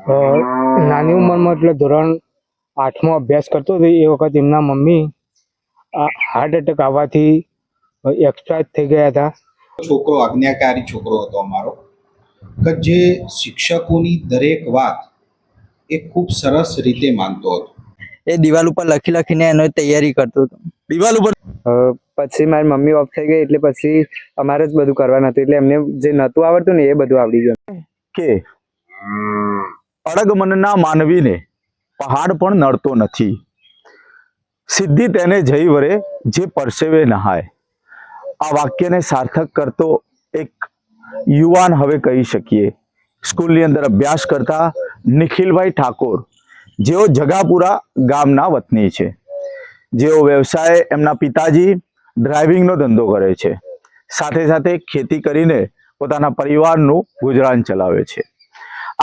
અ, નાની ઉંમરમાં એટલે ધોરણ 8માં અભ્યાસ કરતો હતો એ વખત એમના મમ્મી હાર્ટ એટેક આવવાથી એક્સપાયર થઈ ગયા હતા. છોકરો આજ્ઞાકારી છોકરો હતો અમારો, કે જે શિક્ષકોની દરેક વાત એ ખૂબ સરસ રીતે માનતો હતો. એ દિવાલ ઉપર લખી લખીને એનો તૈયારી કરતો હતો. દિવાલ ઉપર પછી મારી મમ્મી ઓફ થઈ ગઈ એટલે પછી અમારે જ બધું કરવાનું હતું, એટલે એમને જે નહોતું આવડતું ને એ બધું આવડી ગયું. કે અડગ મનના માનવીને પહાડ પણ નડતો નથી, સિદ્ધિ તેને જઈ વરે જે પરસેવે નહાય. આ વાક્યને સાર્થક કરતો એક યુવાન હવે કહી શકીએ. સ્કૂલની અંદર અભ્યાસ કરતા નિખિલભાઈ ઠાકોર, જેઓ જગાપુરા ગામના વતની છે, જેઓ વ્યવસાય એમના પિતાજી ડ્રાઇવિંગનો ધંધો કરે છે, સાથે સાથે ખેતી કરીને પોતાના પરિવારનું ગુજરાન ચલાવે છે.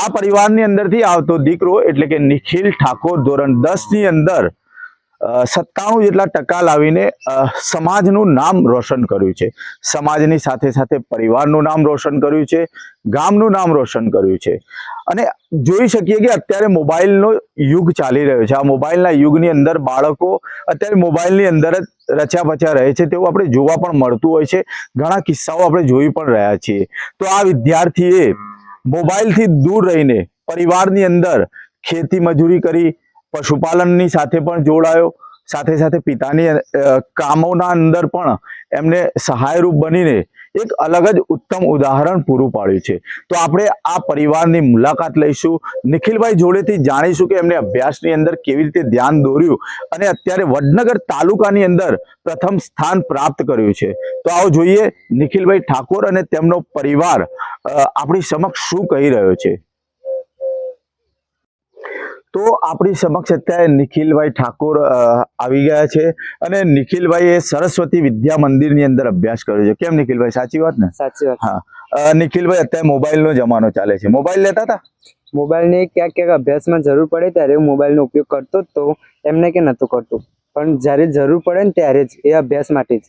આ પરિવારની અંદરથી આવતો દીકરો એટલે કે નિખિલ ઠાકોર ધોરણ 10 ની અંદર 97 જેટલા ટકા લાવીને સમાજનું નામ રોશન કર્યું છે. સમાજની સાથે સાથે પરિવારનું નામ રોશન કર્યું છે, ગામનું નામ રોશન કર્યું છે. અને જોઈ શકીએ કે અત્યારે મોબાઈલનો યુગ ચાલી રહ્યો છે. આ મોબાઈલના યુગની અંદર બાળકો અત્યારે મોબાઈલની અંદર જ રચ્યા પચ્યા રહે છે, તેવું આપણે જોવા પણ મળતું હોય છે. ઘણા કિસ્સાઓ આપણે જોઈ પણ રહ્યા છીએ. તો આ વિદ્યાર્થીએ મોબાઈલથી દૂર રહીને પરિવારની અંદર ખેતી મજૂરી કરી, પશુપાલનની સાથે પણ જોડાયો, સાથે સાથે પિતાની કામોના અંદર પણ એમને સહાયરૂપ બનીને એક અલગ જ ઉત્તમ ઉદાહરણ પૂરું પાડ્યું છે. તો આપણે આ પરિવારની મુલાકાત લઈશું, નિખિલભાઈ જોડેથી જાણીશું કે એમને અભ્યાસની અંદર કેવી રીતે ધ્યાન દોર્યું અને અત્યારે વડનગર તાલુકાની અંદર પ્રથમ સ્થાન પ્રાપ્ત કર્યું છે. તો આવો જોઈએ નિખિલભાઈ ઠાકોર અને તેમનો પરિવાર આપણી સમક્ષ શું કહી રહ્યો છે. તો આપણી સમક્ષ અત્યારે નિખિલભાઈ ઠાકોર આવી ગયા છે અને નિખિલભાઈ એ સરસ્વતી વિદ્યા મંદિરની અંદર અભ્યાસ કર્યો છે. કેમ નિખિલભાઈ, સાચી વાત ને? સાચી વાત. હા. નિખિલભાઈ, અત્યારે મોબાઈલનો જમાનો ચાલે છે, મોબાઈલ લેતા હતા? મોબાઈલની ક્યાંક ક્યાંક અભ્યાસમાં જરૂર પડે ત્યારે હું મોબાઈલનો ઉપયોગ કરતો જ તો, એમને કે નહોતું કરતો, પણ જ્યારે જરૂર પડે ને ત્યારે જ, એ અભ્યાસ માટે જ.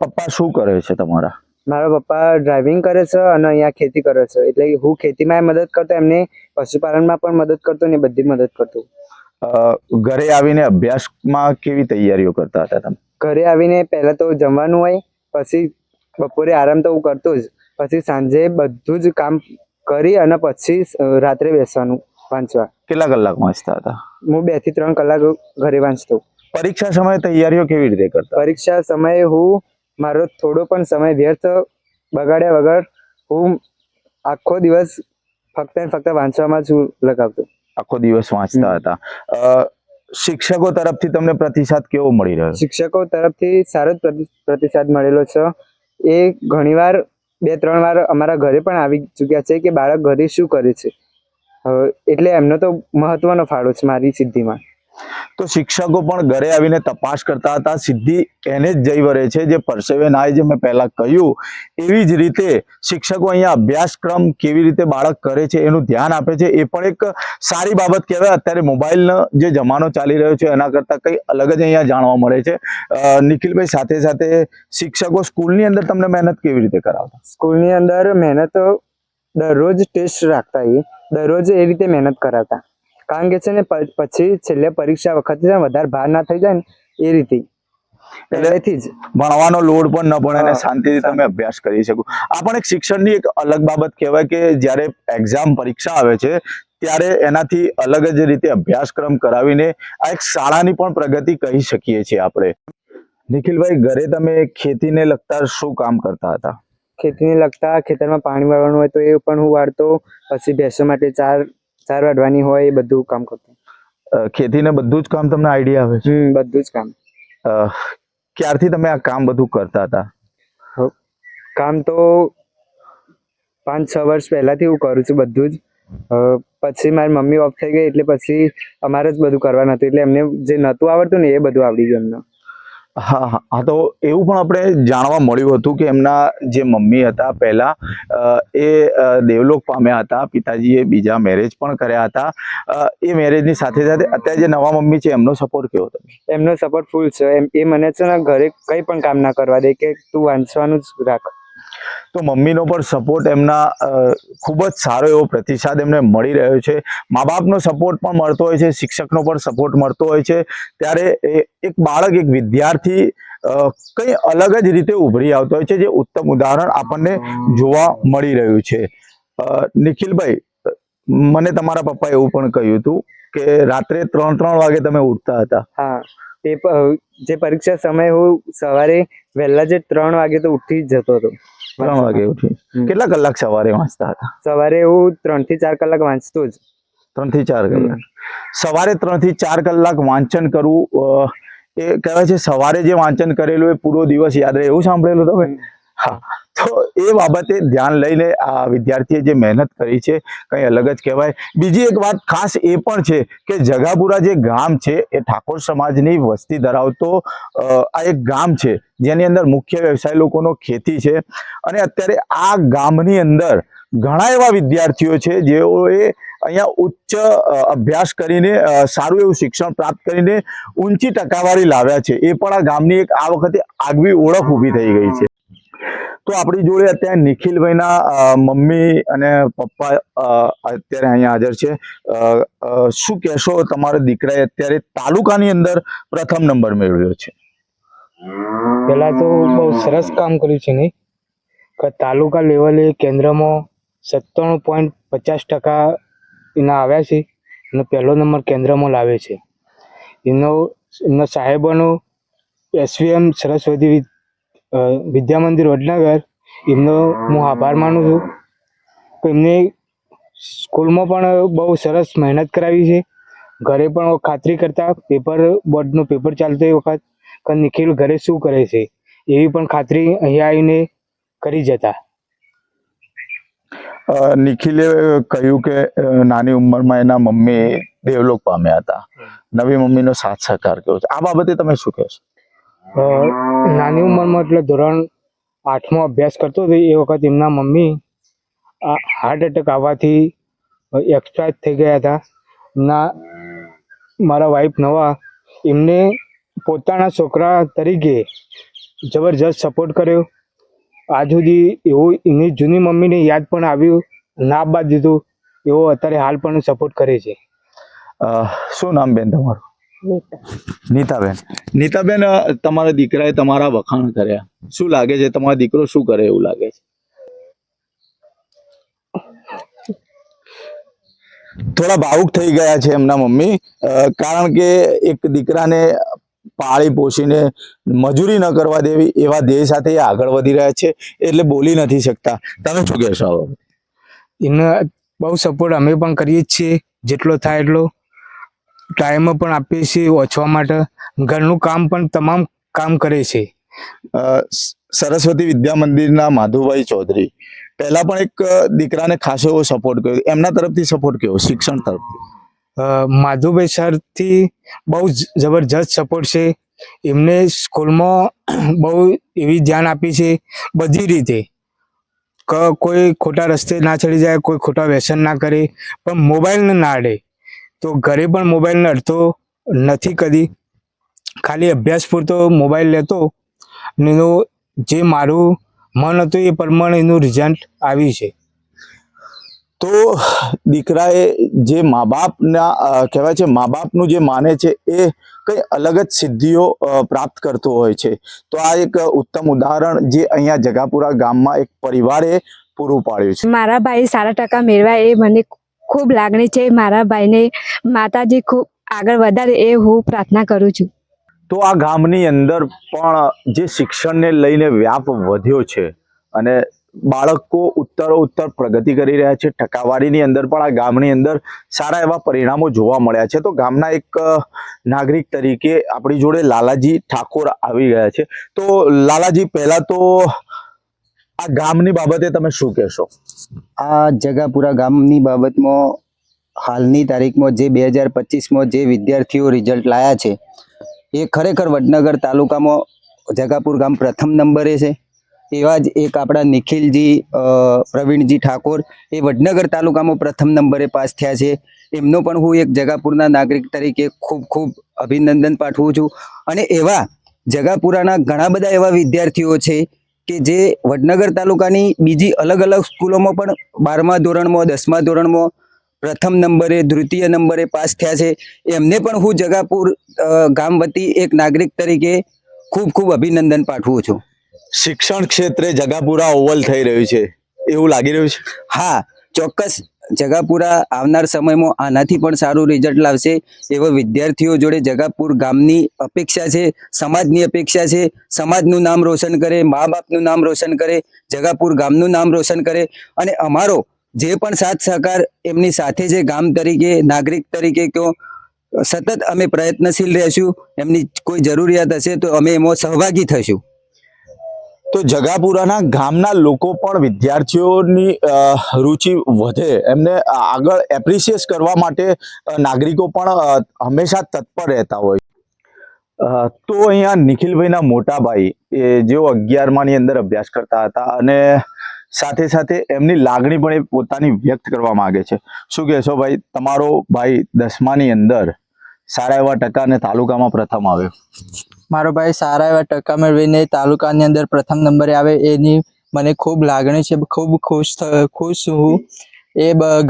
પપ્પા શું કરે છે તમારા? મારા પપ્પા ડ્રાઇવિંગ કરે છે અને અહીંયા ખેતી કરે છે, એટલે હું ખેતીમાં મદદ કરતો, એમને પશુપાલનમાં પણ મદદ કરતો ને બધી મદદ કરતો. ઘરે આવીને અભ્યાસમાં કેવી તૈયારીઓ કરતા હતા તમે? ઘરે આવીને પહેલા તો જમવાનું હોય, પછી બપોરે આરામ તો હું કરતો જ, પછી સાંજે બધું જ કામ કરી અને પછી રાત્રે બેસવાનું વાંચવા. કેટલા કલાક વાંચતા હતા? હું 2 થી 3 કલાક ઘરે વાંચતો. પરીક્ષા સમયે તૈયારીઓ કેવી રીતે કરતા? પરીક્ષા સમયે હું મારો થોડો પણ સમય વ્યર્થ બગાડ્યા વગર હું આખો દિવસ ફક્ત ને ફક્ત વાંચવામાં જ લગાવતો. આખો દિવસ વાંચતા હતા. શિક્ષકો તરફથી તમને પ્રતિસાદ કેવો મળી રહ્યો? શિક્ષકો તરફથી સારો જ પ્રતિસાદ મળેલો છે. એ ઘણીવાર 2-3 વાર અમારા ઘરે પણ આવી ચૂક્યા છે કે બાળક ઘરે શું કરે છે, એટલે એમનો તો મહત્વનો ફાળો છે મારી સિદ્ધિમાં. તો શિક્ષકો પણ ઘરે આવીને તપાસ કરતા હતા. સિદ્ધિ એને જ જઈ વરે છે જે પરસેવે નાય, જે મેં પહેલા કહ્યું એવી જ રીતે શિક્ષકો અહીંયા અભ્યાસક્રમ કેવી રીતે બાળક કરે છે એનું ધ્યાન આપે છે. એ પણ એક સારી બાબત કહેવાય. અત્યારે મોબાઈલનો જે જમાનો ચાલી રહ્યો છે એના કરતાં કંઈ અલગ જ અહીંયા જાણવા મળે છે. નિખિલભાઈ, સાથે સાથે શિક્ષકો સ્કૂલની અંદર તમને મહેનત કેવી રીતે કરાવતા? સ્કૂલની અંદર મહેનત દરરોજ ટેસ્ટ રાખતા, એ દરરોજ એ રીતે મહેનત કરાવતા, કારણ કે છે ને પછી છેલ્લે પરીક્ષા વખતે વધારે ભાર ના થઈ જાય ને એ રીતે. પહેલેથી જ ભણવાનો લોડ પણ ન પડે અને શાંતિથી તમે અભ્યાસ કરી શકો. આ પણ એક શિક્ષણની એક અલગ બાબત કહેવાય કે જ્યારે એક્ઝામ પરીક્ષા આવે છે ત્યારે એનાથી અલગ જ રીતે અભ્યાસક્રમ કરાવીને આ એક શાળાની પણ પ્રગતિ કહી શકીએ છીએ આપણે. નિખિલભાઈ, ઘરે તમે ખેતીને લગતા શું કામ કરતા હતા? ખેતીને લગતા ખેતરમાં પાણી વાળવાનું હોય તો એ પણ હું વાળતો, પછી ભેંસો માટે ચાર વાઢવાની હોય એ બધું કામ કરતો. ખેતીને બધું જ કામ તમને આઈડિયા આવે છે? બધું જ કામ. ક્યારથી તમે આ કામ બધું કરતા હતા? કામ તો 5-6 વર્ષ પહેલાથી હું કરું છું બધું જ. પછી મારી મમ્મી ઓફ થઈ ગઈ એટલે પછી અમારે જ બધું કરવાનું હતું, એટલે એમને જે નહોતું આવડતું ને એ બધું આવડી ગયું એમને. હા હા. તો એવું પણ આપણે જાણવા મળ્યું હતું કે એમના જે મમ્મી હતા પહેલા એ દેવલોક પામ્યા હતા, પિતાજીએ બીજા મેરેજ પણ કર્યા હતા. એ મેરેજની સાથે સાથે અત્યારે જે નવા મમ્મી છે એમનો સપોર્ટ કેવો હતો? એમનો સપોર્ટ ફૂલ છે. એ મને છે ને ઘરે કંઈ પણ કામ ના કરવા દે, કે તું વાંચવાનું જ રાખ. તો મમ્મીનો પણ સપોર્ટ એમના ખૂબ જ સારો એવો પ્રતિસાદ એમને મળી રહ્યો છે. મા બાપનો સપોર્ટ પણ મળતો હોય છે, શિક્ષકનો પણ સપોર્ટ મળતો હોય છે. ત્યારે એક બાળક, એક વિદ્યાર્થી કંઈ અલગ જ રીતે ઉભરી આવતો હોય છે, જે ઉત્તમ ઉદાહરણ આપણને જોવા મળી રહ્યું છે. નિખિલભાઈ, મને તમારા પપ્પાએ એવું પણ કહ્યું હતું કે રાત્રે 3 વાગે તમે ઉઠતા હતા. હા, જે પરીક્ષા સમય હું સવારે વહેલા જ 3 વાગે તો ઉઠી જ જતો હતો. 3 વાગે ઉઠી કેટલા કલાક સવારે વાંચતા હતા? સવારે હું 3 થી 4 કલાક વાંચતો જ. 3 થી 4 કલાક સવારે 3 થી 4 કલાક વાંચન કરવું, એ કહેવાય છે સવારે જે વાંચન કરેલું એ પૂરો દિવસ યાદ રહે, એવું સાંભળેલું તમે? હા, તો એ બાબતે ધ્યાન લઈને આ વિદ્યાર્થીએ જે મહેનત કરી છે કંઈ અલગ જ કહેવાય. બીજી એક વાત ખાસ એ પણ છે કે જગાપુરા જે ગામ છે એ ઠાકોર સમાજની વસ્તી ધરાવતો આ એક ગામ છે, જેની અંદર મુખ્ય વ્યવસાય લોકોનો ખેતી છે. અને અત્યારે આ ગામની અંદર ઘણા એવા વિદ્યાર્થીઓ છે જેઓએ અહીંયા ઉચ્ચ અભ્યાસ કરીને સારું એવું શિક્ષણ પ્રાપ્ત કરીને ઊંચી ટકાવારી લાવ્યા છે. એ પણ આ ગામની એક આ વખતે આગવી ઓળખ ઊભી થઈ ગઈ છે. તો આપણી જોડે અત્યારે નિખિલભાઈના મમ્મી અને પપ્પા અત્યારે અહીંયા હાજર છે. શું કહેશો, તમારા દીકરાએ અત્યારે તાલુકાની અંદર પ્રથમ નંબર મેળવ્યો છે? પહેલા તો બહુ સરસ કામ કર્યું છે નહીં કે તાલુકા લેવલે કેન્દ્રમાં 97.50% એના આવ્યા છે અને પહેલો નંબર કેન્દ્રમાં લાવે છે. એમના સાહેબોનો SVM સરસ્વતી વિદ્યા મંદિર વડનગર, એમનો હું આભાર માનું છું. એમને સ્કૂલમાં પણ બહુ સરસ મહેનત કરાવી છે. ઘરે પણ ખાતરી કરતા બોર્ડનું પેપર ચાલતું એ વખત કે નિખિલ ઘરે શું કરે છે એવી પણ ખાતરી અહીંયા આવીને કરી જતા. નિખિલે કહ્યું કે નાની ઉંમરમાં એના મમ્મી દેવલોક પામ્યા હતા. નવી મમ્મીનો સાથ સહકાર કેવો છે? આ બાબતે તમે શું કહેશો? નાની ઉંમરમાં એટલે ધોરણ 8માં અભ્યાસ કરતો હતો એ વખત એમના મમ્મી હાર્ટ એટેક આવવાથી એક્સપાયર થઈ ગયા હતા. મારા વાઈફ નવા એમને પોતાના છોકરા તરીકે જબરજસ્ત સપોર્ટ કર્યો. આજ સુધી એવું એની જૂની મમ્મીને યાદ પણ આવ્યું, ના આપવા દીધું, એવો અત્યારે હાલ પણ સપોર્ટ કરે છે. શું નામ બેન તમારું? નીતાબેન. નીતાબેન, તમારા દીકરાએ તમારા વખાણ કર્યા, શું લાગે છે? તમારો દીકરો શું કરે એવું લાગે છે? થોડા ભાવુક થઈ ગયા છે એમના મમ્મી, કારણ કે એક દીકરાને પાળી પોષીને મજૂરી ન કરવા દેવી એવા ધ્યેય સાથે એ આગળ વધી રહ્યા છે, એટલે બોલી નથી શકતા. તમે શું કહેશો? એને બહુ સપોર્ટ અમે પણ કરીએ જ છીએ, જેટલો થાય એટલો. ટાઈમ પણ આપીએ છીએ વાંચવા માટે, ઘરનું કામ પણ તમામ કામ કરે છે. સરસ્વતી વિદ્યા મંદિરના માધુભાઈ ચૌધરી પહેલા પણ એક દીકરાને ખાસો એવો સપોર્ટ કર્યો, એમના તરફથી સપોર્ટ કેવો શિક્ષણ તરફથી? માધુભાઈ સરથી બહુ જબરજસ્ત સપોર્ટ છે. એમને સ્કૂલમાં બહુ એવી ધ્યાન આપી છે બધી રીતે કે કોઈ ખોટા રસ્તે ના ચડી જાય, કોઈ ખોટા વ્યસન ના કરે, પણ મોબાઈલને ના અડે. તો ઘરે પણ મોબાઈલને અડતો નથી કદી, ખાલી અભ્યાસ પૂરતો મોબાઈલ લેતો. અને એનું જે મારું મન હતું એ પ્રમાણે એનું રિઝલ્ટ આવ્યું છે. તો દીકરાએ જે મા બાપના કહેવાય છે, મા બાપનું જે માને છે એ કંઈ અલગ જ સિદ્ધિઓ પ્રાપ્ત કરતો હોય છે. તો આ એક ઉત્તમ ઉદાહરણ જે અહીંયા જગાપુરા ગામમાં એક પરિવારે પૂરું પાડ્યું છે. મારા ભાઈ સારા ટકા મેળવ્યા એ મને ખૂબ લાગણી છે. મારા ભાઈને માતાજી ખૂબ આગળ વધારે એ હું પ્રાર્થના કરું છું. તો આ ગામની અંદર પણ જે શિક્ષણને લઈને વ્યાપ વધ્યો છે અને બાળકો ઉત્તરોત્તર પ્રગતિ કરી રહ્યા છે. ટકાવારીની અંદર પણ આ ગામની અંદર સારા એવા પરિણામો જોવા મળ્યા છે. તો ગામના એક નાગરિક તરીકે આપણી જોડે લાલાજી ઠાકોર આવી ગયા છે. તો લાલાજી, પહેલા તો આ ગામની બાબતે તમે શું કહેશો? આ જગાપુરા ગામની બાબતમાં હાલની તારીખમાં જે 2025માં જે વિદ્યાર્થીઓ રિઝલ્ટ લાયા છે એ ખરેખર વડનગર તાલુકામાં જગાપુર ગામ પ્રથમ નંબરે છે. એવા જ એક આપણા નિખિલજી પ્રવીણજી ઠાકોર એ વડનગર તાલુકામાં પ્રથમ નંબરે પાસ થયા છે. એમનો પણ હું એક જગાપુરના નાગરિક તરીકે ખૂબ ખૂબ અભિનંદન પાઠવું છું. અને એવા જગાપુરાના ઘણા બધા એવા વિદ્યાર્થીઓ છે કે જે વડનગર તાલુકાની બીજી અલગ અલગ સ્કૂલોમાં પણ 12મા ધોરણમાં 10મા ધોરણમાં પ્રથમ નંબરે દ્વિતીય નંબરે પાસ થયા છે. એમને પણ હું જગાપુર ગામ વતી એક નાગરિક તરીકે ખૂબ ખૂબ અભિનંદન પાઠવું છું. શિક્ષણ ક્ષેત્રે જગાપુરા ઓવલ થઈ રહ્યું છે એવું લાગી રહ્યું છે. હા, ચોક્કસ જગાપુરા આવનાર સમયમાં આનાથી પણ સારું રિઝલ્ટ લાવશે એવા વિદ્યાર્થીઓ જોડે જગાપુર ગામની અપેક્ષા છે, સમાજની અપેક્ષા છે. સમાજનું નામ રોશન કરે, મા બાપનું નામ રોશન કરે, જગાપુર ગામનું નામ રોશન કરે અને અમારો જે પણ સાથ સહકાર એમની સાથે છે ગામ તરીકે, નાગરિક તરીકે કહો, સતત અમે પ્રયત્નશીલ રહેશું. એમની કોઈ જરૂરિયાત હશે તો અમે એમાં સહભાગી થશું. તો જગાપુરાના ગામના લોકો પણ વિદ્યાર્થીઓની રુચિ વધે, એમને આગળ એપ્રિશિએટ કરવા માટે નાગરિકો પણ હંમેશા તત્પર રહેતા હોય. તો અહીંયા નિખિલભાઈના મોટા ભાઈ જેઓ 11માની અંદર અભ્યાસ કરતા હતા અને સાથે સાથે એમની લાગણી પણ એ પોતાની વ્યક્ત કરવા માંગે છે. શું કહેશો ભાઈ? તમારો ભાઈ 10માની અંદર સારા એવા ટકા અને તાલુકામાં પ્રથમ આવ્યો. મારો ભાઈ સારા એવા ટકા મેળવીને તાલુકાની અંદર પ્રથમ નંબરે આવે એની મને ખૂબ લાગણી છે. ખૂબ ખુશ હું. એ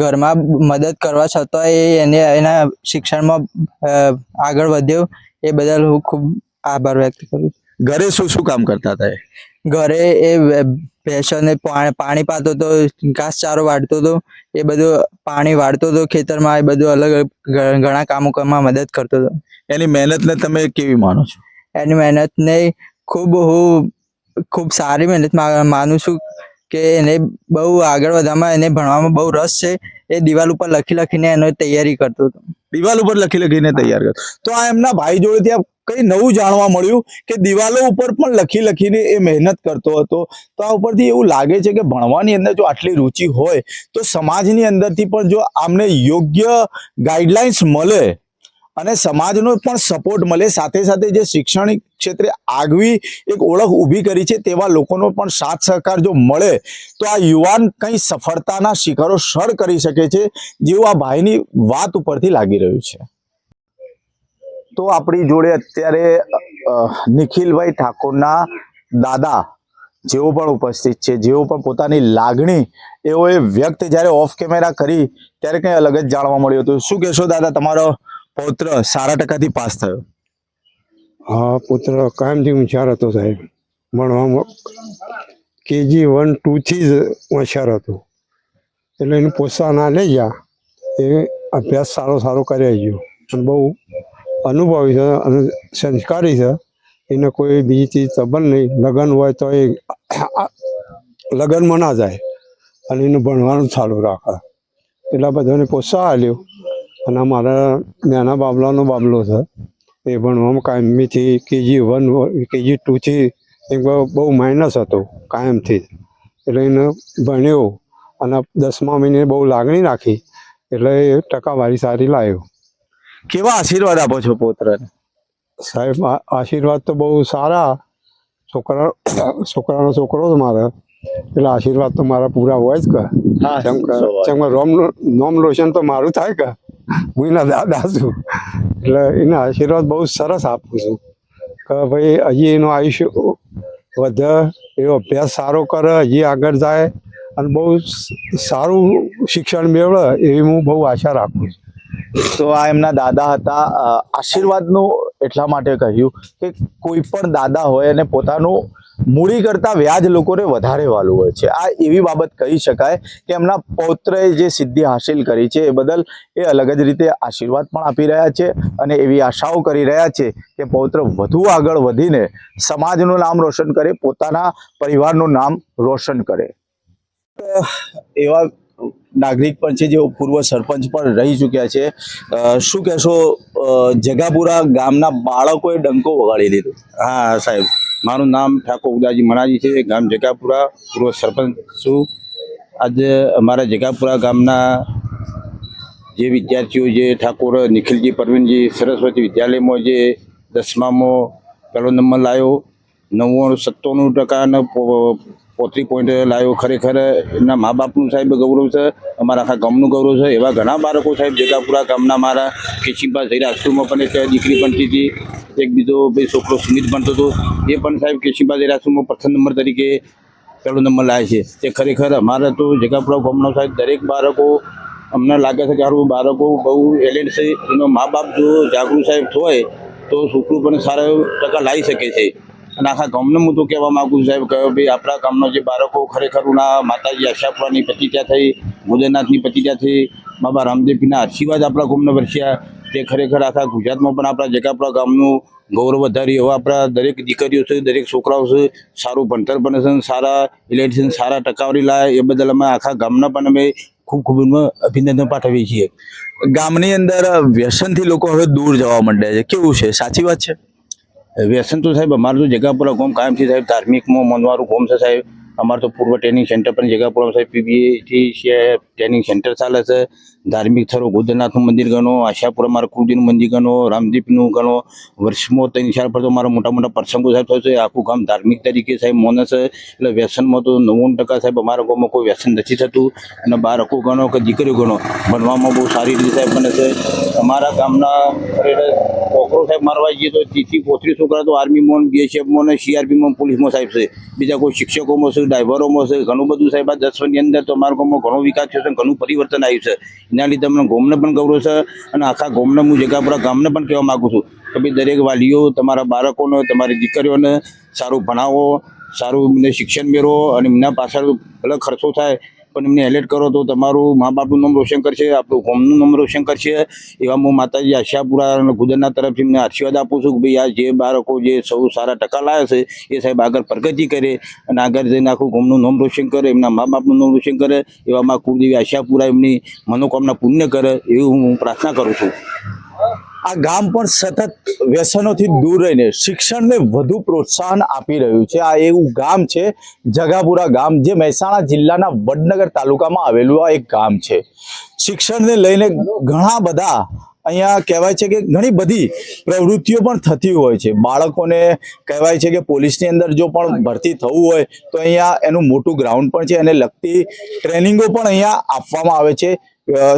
ઘરમાં મદદ કરવા છતાં એને એના શિક્ષણમાં આગળ વધ્યો એ બદલ હું ખૂબ આભાર વ્યક્ત કરું. ઘરે શું શું કામ કરતા હતા? ઘરે એ ભેંસોને પાણી પાતો હતો, ઘાસચારો વાળતો હતો, એ બધું પાણી વાળતો હતો ખેતરમાં, એ બધું અલગ ઘણા કામોમાં મદદ કરતો હતો. એની મહેનતને તમે કેવી માનો છો? એની મહેનતને હું ખૂબ સારી મહેનત માનું છું કે એને બહુ આગળ વધવામાં, એને ભણવામાં બહુ રસ છે. એ દિવાલ ઉપર લખીને એનો તૈયારી કરતો હતો. દિવાલ ઉપર લખીને તૈયાર કરતો. તો આ એમના ભાઈ જોડે ત્યાં કઈ નવું જાણવા મળ્યું કે દિવાલો ઉપર પણ લખીને એ મહેનત કરતો હતો. તો આ ઉપરથી એવું લાગે છે કે ભણવાની અંદર જો આટલી રુચિ હોય તો સમાજની અંદરથી પણ જો આમને યોગ્ય ગાઈડલાઇન્સ મળે અને સમાજનો પણ સપોર્ટ મળે, સાથે સાથે જે શૈક્ષણિક ક્ષેત્રે આગવી એક ઓળખ ઊભી કરી છે તેવા લોકોનો પણ સાથ સહકાર જો મળે તો આ યુવાન કંઈ સફળતાના શિખરો સર કરી શકે છે, જેવું આ ભાઈની વાત ઉપરથી લાગી રહ્યું છે. તો આપણી જોડે અત્યારે નિખિલભાઈ ઠાકોરના દાદા જેઓ પણ ઉપસ્થિત છે, જેઓ પણ પોતાની લાગણી એઓએ વ્યક્ત જ્યારે ઓફ કેમેરા કરી ત્યારે કંઈ અલગ જ જાણવા મળ્યું હતું. શું કહેશો દાદા? તમારો પૌત્ર સારા ટકાથી પાસ થયો. હા, પુત્ર કાયમથી હોશિયાર હતો સાહેબ. ભણવામાં KG 1, 2 થી જ હોશિયાર હતો. એટલે એનું પ્રોત્સાહન આ લઈ ગયા. એ અભ્યાસ સારો કર્યા ગયો અને બહુ અનુભવી છે અને સંસ્કારી છે. એને કોઈ બીજી ચીજ સંબંધ નહીં. લગ્ન હોય તો એ લગ્નમાં ના જાય અને એનું ભણવાનું ચાલુ રાખે. એટલા બધાને પ્રોત્સાહન આપ્યો. અને મારા નાના બાબલાનો બાબલો છે, એ ભણવામાં કાયમીથી KG 1, KG 2 થી એક બહુ માઇનસ હતો કાયમથી. એટલે એને ભણ્યો અને 10મા મહિને બહુ લાગણી રાખી એટલે એ ટકાવારી સારી લાવ્યો. કેવા આશીર્વાદ આપો છો પૌત્રને? સાહેબ આશીર્વાદ તો બહુ સારા. છોકરાનો છોકરો છે મારા, એટલે આશીર્વાદ તો મારા પૂરા હોય જ કે. કેમ કે નોમ રોશન તો મારું થાય કે હું એના દાદા છું. એટલે એના આશીર્વાદ બહુ સરસ આપું છું કે ભાઈ હજી એનું આયુષ્ય વધે, એવો અભ્યાસ સારો કરે, હજી આગળ જાય અને બહુ સારું શિક્ષણ મેળવે એવી હું બહુ આશા રાખું છું. તો આ એમના દાદા હતા. આશીર્વાદનું એટલા માટે કહ્યું કે કોઈ પણ દાદા હોય અને પોતાનું મૂડી કરતા વ્યાજ લોકોને વધારે વાલું હોય છે. આ એવી બાબત કહી શકાય કે એમના પૌત્રએ જે સિદ્ધિ હાસિલ કરી છે એ બદલ એ અલગ જ રીતે આશીર્વાદ પણ આપી રહ્યા છે અને એવી આશાઓ કરી રહ્યા છે કે પૌત્ર વધુ આગળ વધીને સમાજનું નામ રોશન કરે, પોતાના પરિવારનું નામ રોશન કરે. એવા નાગરિક પણ છે જેઓ પૂર્વ સરપંચ પણ રહી ચૂક્યા છે. શું કહેશો? જગાપુરા ગામના બાળકોએ ડંકો વગાડી દીધો. હા સાહેબ, મારું નામ ઠાકોર ઉદાજી મણાજી છે, ગામ જગાપુરા, પૂર્વ સરપંચ છું. આજે અમારા જગાપુરા ગામના જે વિદ્યાર્થીઓ, જે ઠાકોર નિખિલજી પરવીનજી સરસ્વતી વિદ્યાલયમાં જે 10મામાં પહેલો નંબર લાવ્યો, 97% પોત્રી પોઈન્ટ લાવ્યો. ખરેખર એમના મા બાપનું સાહેબ ગૌરવ છે, અમારા આખા ગામનું ગૌરવ છે. એવા ઘણા બાળકો સાહેબ જગાપુરા ગામના મારા કેશીપા જઈ સ્કૂલમાં પણ એક દીકરી ભણતી હતી, એક બીજો ભાઈ છોકરો સુમિત ભણતો હતો, એ પણ સાહેબ કેશીપા જઈ સ્કૂલમાં પ્રથમ નંબર તરીકે પહેલો નંબર લાવે છે. તે ખરેખર અમારા તો જગાપુરા ગામનો સાહેબ દરેક બાળકો અમને લાગે છે કે સારું બાળકો બહુ એલેન્ટ છે. એનો મા બાપ જો જાગૃત સાહેબ હોય તો છોકરું પણ સારા ટકા લાવી શકે છે. અને આખા ગામને હું તો કહેવા માગું છું સાહેબ કે ભાઈ આપણા ગામના જે બાળકો ખરેખર માતાજી આશાપુરાની પ્રતિજ્ઞા થઈ, ભોજનાથની પ્રતિજ્ઞા થઈ, બાબા રામદેવજીના આશીર્વાદ આપણા ગામને વરસ્યા. તે ખરેખર આખા ગુજરાતમાં પણ આપણા જગાપુરા ગામનું ગૌરવ વધારી. એવા આપણા દરેક દીકરીઓ છે, દરેક છોકરાઓ છે, સારું ભણતર પણ છે, સારા ઇલેક્શન સારા ટકાવારી લાવે. એ બદલ અમે આખા ગામના પણ અમે ખૂબ ખૂબ અભિનંદન પાઠવીએ છીએ. ગામની અંદર વ્યસનથી લોકો હવે દૂર જવા માંડ્યા છે, કેવું છે, સાચી વાત છે? વ્યસન તો સાહેબ અમારું તો જગાપુરા ગામ કાયમથી સાહેબ ધાર્મિકમાં માનવાનું ગામ છે સાહેબ. અમારું તો પૂર્વ ટ્રેનિંગ સેન્ટર પણ જગાપુરા સાહેબ પીબીએથી ટ્રેનિંગ સેન્ટર ચાલે છે. ધાર્મિક સ્થળો ગોધનાથનું મંદિર ગણો, આશાપુરા મારા કુળદેવનું મંદિર ગણો, રામદીપનું ગણો. વર્ષમાં 3-4 પર તો મારા મોટા મોટા પ્રસંગો સાહેબ થયો છે. આખું ગામ ધાર્મિક તરીકે સાહેબ માને છે. એટલે વ્યસનમાં તો 90% સાહેબ અમારા ગામમાં કોઈ વ્યસન નથી થતું. અને બાળકો ગણો કે દીકરીઓ ગણો ભણવામાં બહુ સારી રીતે સાહેબ બને છે. અમારા ગામના છોકરો સાહેબ મારવા જઈએ તો 30-35 છોકરા તો આર્મીમાં, બીએસએફમાં, સીઆરપીમાં, પોલીસમાં સાહેબ છે. બીજા કોઈ શિક્ષકોમાં છે, ડ્રાઈવરોમાં છે. ઘણું બધું સાહેબ આ 10 વર્ષની અંદર તો અમારા ગામમાં ઘણો વિકાસ થયો છે, ઘણું પરિવર્તન આવ્યું છે. એના લીધે અમને ગામને પણ ગૌરવ છે. અને આખા ગામને હું જગાપુરા ગામને પણ કહેવા માગું છું કે ભાઈ દરેક વાલીઓ તમારા બાળકોને, તમારી દીકરીઓને સારું ભણાવો, સારું એમને શિક્ષણ મેળવો. અને એમના પાછળ ભલે ખર્ચો થાય પણ એમને એલર્ટ કરો તો તમારું મા બાપનું નામ રોશન કરશે, આપણું ગામનું નામ રોશન કરશે. એવા હું માતાજી આશાપુરા અને ગુજરના તરફથી એમને આશીર્વાદ આપું છું કે ભાઈ આ જે બાળકો જે સૌ સારા ટકા લાવે છે એ સાહેબ આગળ પ્રગતિ કરે અને આગળ જઈને આખું ગામનું નામ રોશન કરે, એમના મા બાપનું નામ રોશન કરે. એવામાં કુળદેવી આશાપુરા એમની મનોકામના પૂર્ણ કરે એવું હું પ્રાર્થના કરું છું. આ ગામ પણ સતત વ્યસનોથી દૂર રહીને શિક્ષણને વધુ પ્રોત્સાહન આપી રહ્યું છે. આ એવું ગામ છે જગાપુરા ગામ, જે મહેસાણા જિલ્લાના વડનગર તાલુકામાં આવેલું આ એક ગામ છે. શિક્ષણને લઈને ઘણા બધા અહીંયા કહેવાય છે કે ઘણી બધી પ્રવૃત્તિઓ પણ થતી હોય છે. બાળકોને કહેવાય છે કે પોલીસની અંદર જો પણ ભરતી થવું હોય તો અહીંયા એનું મોટું ગ્રાઉન્ડ પણ છે અને લગતી ટ્રેનિંગો પણ અહીંયા આપવામાં આવે છે.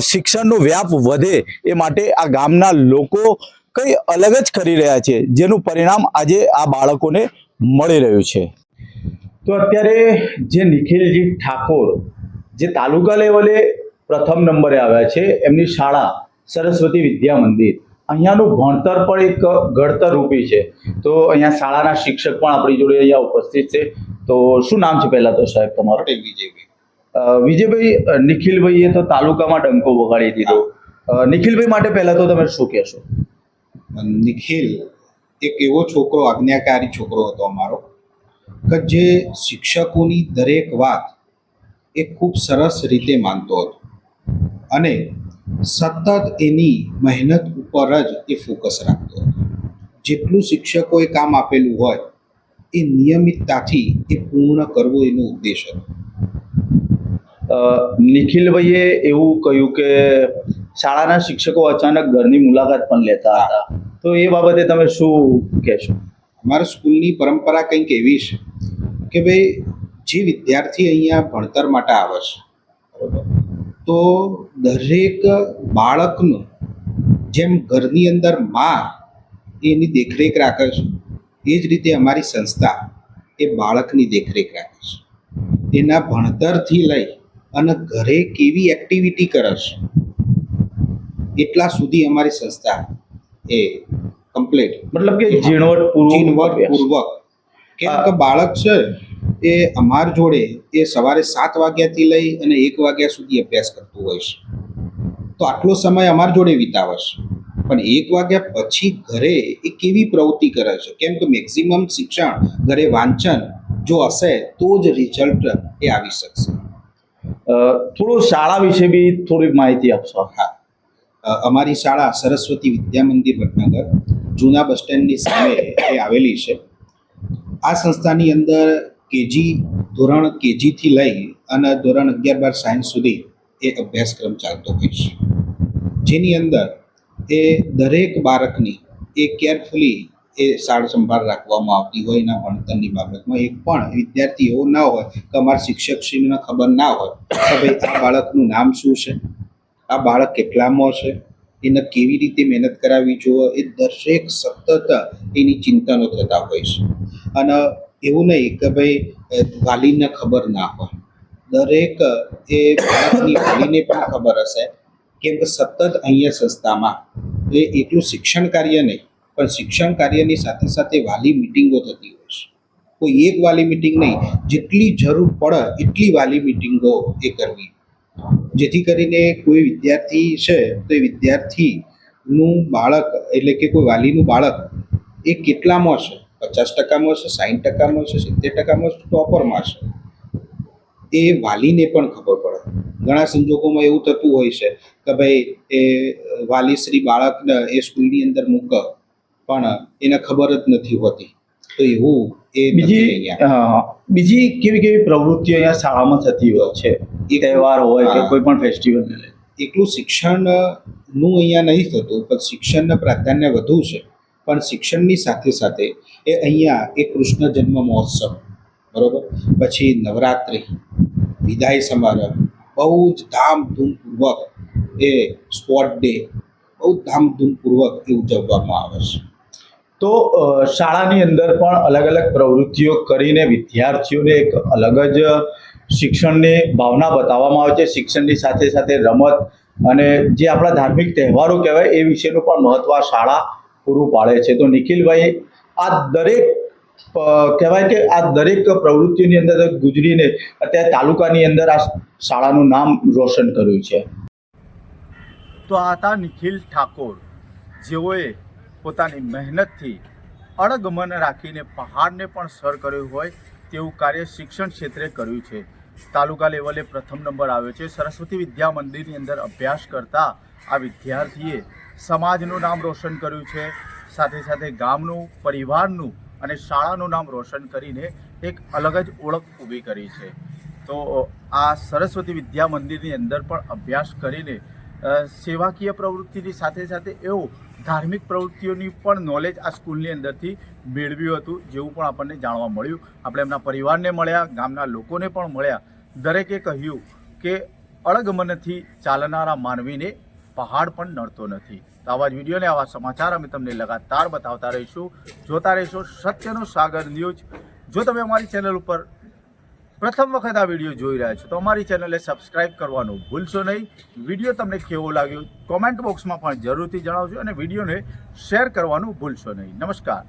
શિક્ષણનો વ્યાપ વધે એ માટે આ ગામના લોકો કંઈ અલગ જ કરી રહ્યા છે, જેનું પરિણામ આજે આ બાળકોને મળી રહ્યું છે. તો અત્યારે જે નિખિલજી ઠાકોર જે તાલુકા લેવલે પ્રથમ નંબરે આવ્યા છે, એમની શાળા સરસ્વતી વિદ્યા મંદિર, અહીંયાનું ભણતર પણ એક ઘડતર રૂપી છે. તો અહીંયા શાળાના શિક્ષક પણ આપણી જોડે અહીંયા ઉપસ્થિત છે. તો શું નામ છે પહેલા તો સાહેબ તમારું? પટેલ વિજયભાઈ. વિજયભાઈ, નિખિલભાઈએ તો તાલુકામાં ડંકો વગાડી દીધો. નિખિલભાઈ માટે પહેલા તો તમે શું કહેશો? નિખિલ એક એવો છોકરો, આજ્ઞાકારી છોકરો હતો અમારો કે જે શિક્ષકોની દરેક વાત એ ખૂબ સરસ રીતે માનતો હતો અને સતત એની મહેનત ઉપર જ એ ફોકસ રાખતો હતો. જેટલું શિક્ષકોએ કામ આપેલું હોય એ નિયમિતતાથી એ પૂર્ણ કરવો એનો ઉદ્દેશ હતો. નિખિલભાઈએ એવું કહ્યું કે શાળાના શિક્ષકો અચાનક ઘરની મુલાકાત પણ લેતા હતા, તો એ બાબતે તમે શું કહેશો? અમારા સ્કૂલની પરંપરા કંઈક એવી છે કે ભાઈ જે વિદ્યાર્થી અહીંયા ભણતર માટે આવે છે બરોબર, તો દરેક બાળકનું જેમ ઘરની અંદર માં એની દેખરેખ રાખે છે એ જ રીતે અમારી સંસ્થા એ બાળકની દેખરેખ રાખે છે. એના ભણતરથી લઈ અને ઘરે કેવી એક્ટિવિટી કરે છે એટલા સુધી અમારી સંસ્થા એ કમ્પ્લીટ, મતલબ કે ઝીણવટપૂર્વક. કેમ કે બાળક છે એ અમાર જોડે એ સવારે 7 વાગ્યાથી લઈ અને 1 વાગ્યા સુધી અભ્યાસ કરતું હોય છે. તો આટલો સમય અમાર જોડે વિતાવે છે, પણ 1 વાગ્યા પછી ઘરે એ કેવી પ્રવૃત્તિ કરે છે, કેમ કે મેક્સિમમ શિક્ષણ ઘરે વાંચન જો હશે તો જ રિઝલ્ટ એ આવી શકશે. થોડું શાળા વિશે બી થોડીક માહિતી આપશો? હા, અમારી શાળા સરસ્વતી વિદ્યા મંદિર વડનગર જૂના બસ સ્ટેન્ડની સામે એ આવેલી છે. આ સંસ્થાની અંદર ધોરણ કેજીથી લઈ અને ધોરણ 11-12 સાયન્સ સુધી એ અભ્યાસક્રમ ચાલતો હોય છે, જેની અંદર એ દરેક બાળકની એ કેરફુલી એ સાર સંભાળ રાખવામાં આવતી હોય એના ભણતરની બાબતમાં એક પણ વિદ્યાર્થી એવો ના હોય કે અમારા શિક્ષકશ્રીને ખબર ના હોય કે ભાઈ આ બાળકનું નામ શું છે, આ બાળક કેટલામાં છે, એને કેવી રીતે મહેનત કરાવવી જોઈએ, એ દરેક સતત એની ચિંતનો થતા હોય છે. અને એવું નહીં કે ભાઈ વાલીને ખબર ના હોય, દરેક એ બાળકની વાલીને પણ ખબર હશે, કેમ કે સતત અહીંયા સંસ્થામાં એ એકલું શિક્ષણ કાર્ય નહીં પણ શિક્ષણ કાર્યની સાથે સાથે વાલી મિટિંગો થતી હોય છે. કોઈ એક વાલી મિટિંગ નહીં, જેટલી જરૂર પડે એટલી વાલી મિટિંગો એ કરવી, જેથી કરીને કોઈ વિદ્યાર્થી છે તો એ વિદ્યાર્થીનું બાળક એટલે કે કોઈ વાલીનું બાળક એ કેટલામાં છે, 50%માં છે, 60%માં છે, 70%માં છે, ટોપરમાં છે, એ વાલીને પણ ખબર પડે. ઘણા સંજોગોમાં એવું થતું હોય છે કે ભાઈ એ વાલીશ્રી બાળકને એ સ્કૂલની અંદર મૂકે પણ એને ખબર જ નથી હોતી, તો એવું એ નથી અહીંયા. બીજી કેવી કેવી પ્રવૃત્તિઓ અહીંયા શાળામાં થતી હોય છે, તહેવાર હોય કે કોઈ પણ ફેસ્ટિવલ? એકલું શિક્ષણનું અહીંયા નહીં થતું, પણ શિક્ષણને પ્રાધાન્ય વધુ છે. પણ શિક્ષણની સાથે સાથે એ અહીંયા એક કૃષ્ણ જન્મ મહોત્સવ, બરોબર, પછી નવરાત્રિ, વિદાય સમારંભ, બહુ જ ધામધૂમપૂર્વક એ સ્પોર્ટ ડે બહુ ધામધૂમપૂર્વક એ ઉજવવામાં આવે છે. તો શાળાની અંદર પણ અલગ અલગ પ્રવૃત્તિઓ કરીને વિદ્યાર્થીઓને એક અલગ જ શિક્ષણની ભાવના બતાવવામાં આવે છે. શિક્ષણની સાથે સાથે રમત અને જે આપણા ધાર્મિક તહેવારો કહેવાય એ વિશેનું પણ મહત્વ આ શાળા પૂરું પાડે છે. તો નિખિલભાઈ, આ દરેક કહેવાય કે આ દરેક પ્રવૃત્તિઓની અંદર ગુજરીને અત્યારે તાલુકાની અંદર આ શાળાનું નામ રોશન કર્યું છે. તો આ હતા નિખિલ ઠાકોર, જેઓએ પોતાની મહેનતથી અડગ મન રાખીને પહાડને પણ સર કર્યું હોય તેવું કાર્ય શિક્ષણ ક્ષેત્રે કર્યું છે. તાલુકા લેવલે પ્રથમ નંબર આવ્યો છે. સરસ્વતી વિદ્યા મંદિરની અંદર અભ્યાસ કરતા આ વિદ્યાર્થીએ સમાજનું નામ રોશન કર્યું છે, સાથે સાથે ગામનું, પરિવારનું અને શાળાનું નામ રોશન કરીને એક અલગ જ ઓળખ ઊભી કરી છે. તો આ સરસ્વતી વિદ્યા મંદિરની અંદર પણ અભ્યાસ કરીને સેવાકીય પ્રવૃત્તિની સાથે સાથે એવું ધાર્મિક પ્રવૃત્તિઓની પણ નોલેજ આ સ્કૂલની અંદરથી મેળવ્યું હતું, જેવું પણ આપણને જાણવા મળ્યું. આપણે એમના પરિવારને મળ્યા, ગામના લોકોને પણ મળ્યા. દરેકે કહ્યું કે અળગ મનથી ચાલનારા માનવીને પહાડ પણ નડતો નથી. તો આવા જ વિડીયોને, આવા સમાચાર અમે તમને લગાતાર બતાવતા રહીશું. જોતા રહીશું સત્યનો સાગર ન્યૂઝ. જો તમે અમારી ચેનલ ઉપર પ્રથમ વખત આ વિડીયો જોઈ રહ્યા છો તો અમારી ચેનલને સબસ્ક્રાઇબ કરવાનું ભૂલશો નહીં. વિડીયો તમને કેવો લાગ્યો કોમેન્ટ બોક્સમાં પણ જરૂરથી જણાવજો અને વિડીયોને શેર કરવાનું ભૂલશો નહીં. નમસ્કાર.